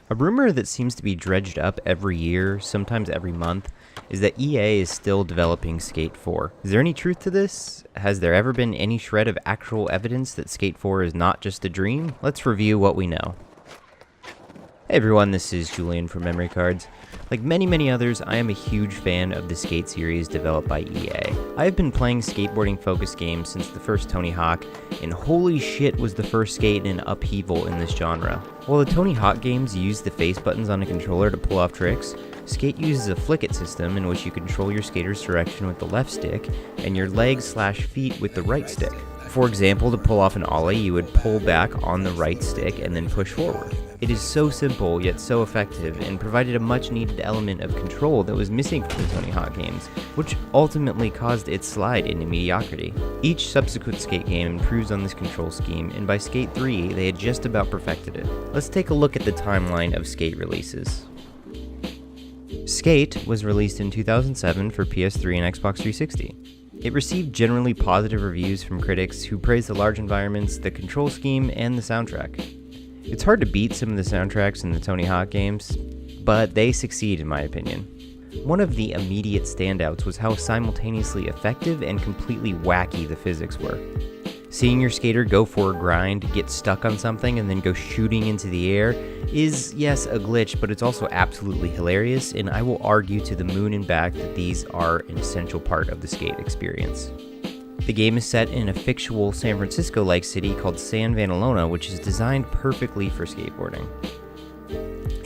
A rumor that seems to be dredged up every year, sometimes every month, is that EA is still developing Skate 4. Is there any truth to this? Has there ever been any shred of actual evidence that Skate 4 is not just a dream? Let's review what we know. Hey everyone, this is Julian from Memory Cards. Like many others, I am a huge fan of the Skate series developed by EA. I have been playing skateboarding-focused games since the first Tony Hawk, and holy shit was the first Skate an upheaval in this genre. While the Tony Hawk games use the face buttons on a controller to pull off tricks, Skate uses a flick-it system in which you control your skater's direction with the left stick and your legs/feet with the right stick. For example, to pull off an ollie, you would pull back on the right stick and then push forward. It is so simple, yet so effective, and provided a much-needed element of control that was missing from the Tony Hawk games, which ultimately caused its slide into mediocrity. Each subsequent Skate game improves on this control scheme, and by Skate 3, they had just about perfected it. Let's take a look at the timeline of Skate releases. Skate was released in 2007 for PS3 and Xbox 360. It received generally positive reviews from critics who praised the large environments, the control scheme, and the soundtrack. It's hard to beat some of the soundtracks in the Tony Hawk games, but they succeed in my opinion. One of the immediate standouts was how simultaneously effective and completely wacky the physics were. Seeing your skater go for a grind, get stuck on something, and then go shooting into the air is, yes, a glitch, but it's also absolutely hilarious, and I will argue to the moon and back that these are an essential part of the Skate experience. The game is set in a fictional San Francisco-like city called San Vanalona, which is designed perfectly for skateboarding.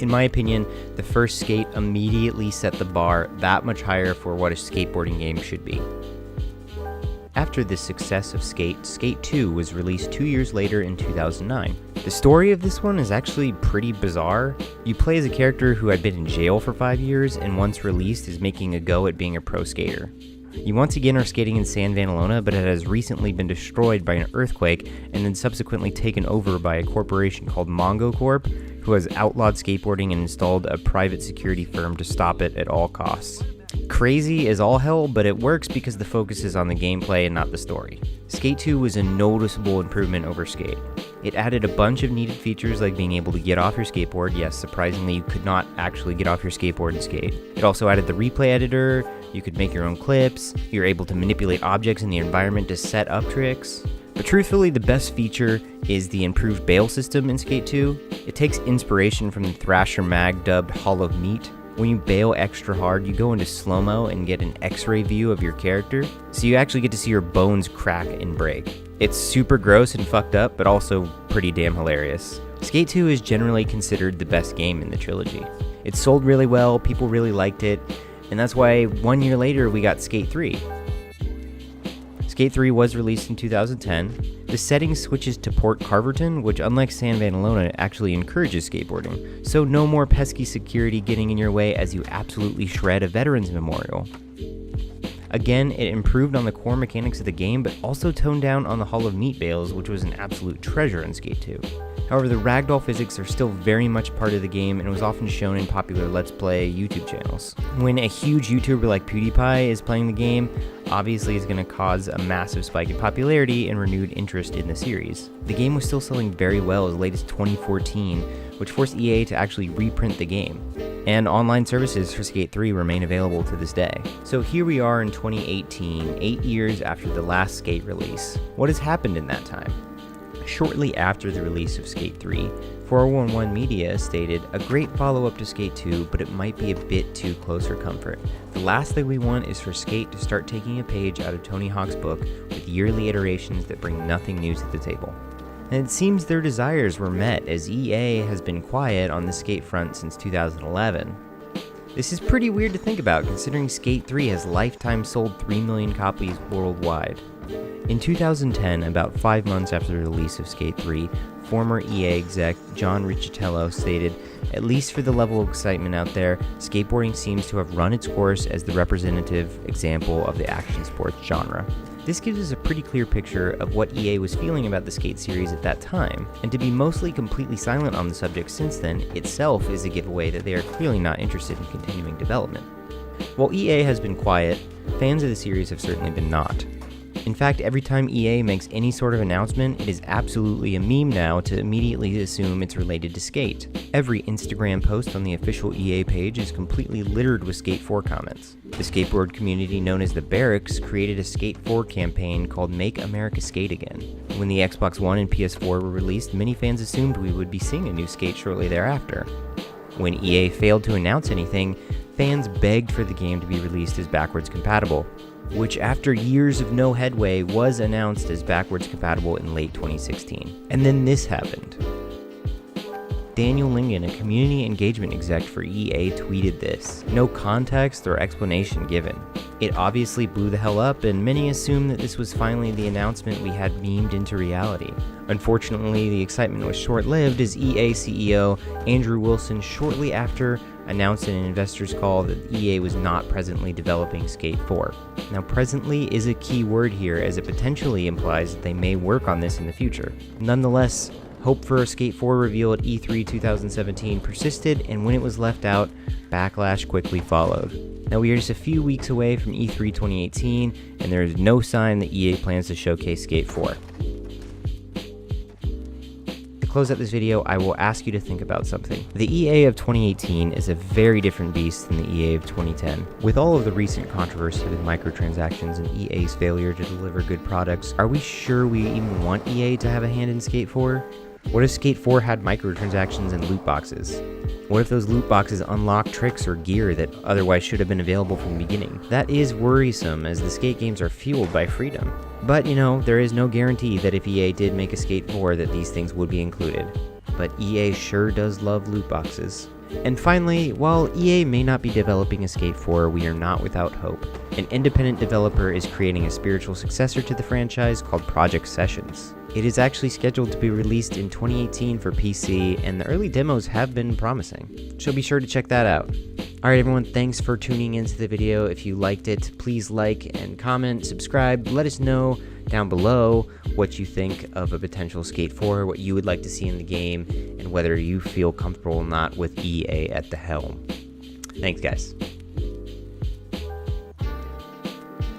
In my opinion, the first Skate immediately set the bar that much higher for what a skateboarding game should be. After the success of Skate, Skate 2 was released 2 years later in 2009. The story of this one is actually pretty bizarre. You play as a character who had been in jail for 5 years and once released is making a go at being a pro skater. You once again are skating in San Vanalona, but it has recently been destroyed by an earthquake and then subsequently taken over by a corporation called Mongo Corp, who has outlawed skateboarding and installed a private security firm to stop it at all costs. Crazy as all hell, but it works because the focus is on the gameplay and not the story. Skate 2 was a noticeable improvement over Skate. It added a bunch of needed features like being able to get off your skateboard. Yes, surprisingly, you could not actually get off your skateboard and skate. It also added the replay editor, you could make your own clips, you're able to manipulate objects in the environment to set up tricks. But truthfully, the best feature is the improved bail system in Skate 2. It takes inspiration from the Thrasher Mag dubbed Hall of Meat. When you bail extra hard, you go into slow-mo and get an x-ray view of your character, so you actually get to see your bones crack and break. It's super gross and fucked up, but also pretty damn hilarious. Skate 2 is generally considered the best game in the trilogy. It sold really well, people really liked it, and that's why 1 year later we got Skate 3. Skate 3 was released in 2010. The setting switches to Port Carverton, which unlike San Vanalona actually encourages skateboarding, so no more pesky security getting in your way as you absolutely shred a veterans memorial. Again, it improved on the core mechanics of the game, but also toned down on the Hall of Meat bails, which was an absolute treasure in Skate 2. However, the ragdoll physics are still very much part of the game and was often shown in popular Let's Play YouTube channels. When a huge YouTuber like PewDiePie is playing the game, obviously it's going to cause a massive spike in popularity and renewed interest in the series. The game was still selling very well as late as 2014, which forced EA to actually reprint the game. And online services for Skate 3 remain available to this day. So here we are in 2018, 8 years after the last Skate release. What has happened in that time? Shortly after the release of Skate 3, 411 Media stated, "A great follow-up to Skate 2, but it might be a bit too close for comfort. The last thing we want is for Skate to start taking a page out of Tony Hawk's book with yearly iterations that bring nothing new to the table." And it seems their desires were met, as EA has been quiet on the Skate front since 2011. This is pretty weird to think about, considering Skate 3 has lifetime sold 3 million copies worldwide. In 2010, about 5 months after the release of Skate 3, former EA exec John Riccitiello stated, "At least for the level of excitement out there, skateboarding seems to have run its course as the representative example of the action sports genre." This gives us a pretty clear picture of what EA was feeling about the Skate series at that time, and to be mostly completely silent on the subject since then itself is a giveaway that they are clearly not interested in continuing development. While EA has been quiet, fans of the series have certainly been not. In fact, every time EA makes any sort of announcement, it is absolutely a meme now to immediately assume it's related to Skate. Every Instagram post on the official EA page is completely littered with Skate 4 comments. The skateboard community known as the Barracks created a Skate 4 campaign called Make America Skate Again. When the Xbox One and PS4 were released, many fans assumed we would be seeing a new Skate shortly thereafter. When EA failed to announce anything, fans begged for the game to be released as backwards compatible, which after years of no headway was announced as backwards compatible in late 2016. And then this happened. Daniel Lingen, a community engagement exec for EA, tweeted this. No context or explanation given. It obviously blew the hell up, and many assumed that this was finally the announcement we had memed into reality. Unfortunately, the excitement was short-lived as EA CEO Andrew Wilson shortly after announced in an investor's call that EA was not presently developing Skate 4. Now, presently is a key word here, as it potentially implies that they may work on this in the future. Nonetheless, hope for a Skate 4 reveal at E3 2017 persisted, and when it was left out, backlash quickly followed. Now, we are just a few weeks away from E3 2018, and there is no sign that EA plans to showcase Skate 4. To close out this video, I will ask you to think about something. The EA of 2018 is a very different beast than the EA of 2010. With all of the recent controversy with microtransactions and EA's failure to deliver good products, are we sure we even want EA to have a hand in Skate 4? What if Skate 4 had microtransactions and loot boxes? What if those loot boxes unlock tricks or gear that otherwise should have been available from the beginning? That is worrisome, as the Skate games are fueled by freedom. But, there is no guarantee that if EA did make a Skate 4 that these things would be included. But EA sure does love loot boxes. And finally, while EA may not be developing a Skate 4, we are not without hope. An independent developer is creating a spiritual successor to the franchise called Project Sessions. It is actually scheduled to be released in 2018 for PC, and the early demos have been promising. So be sure to check that out. Alright everyone, thanks for tuning into the video. If you liked it, please like and comment, subscribe, let us know down below what you think of a potential Skate 4, what you would like to see in the game, and whether you feel comfortable or not with EA at the helm. Thanks guys.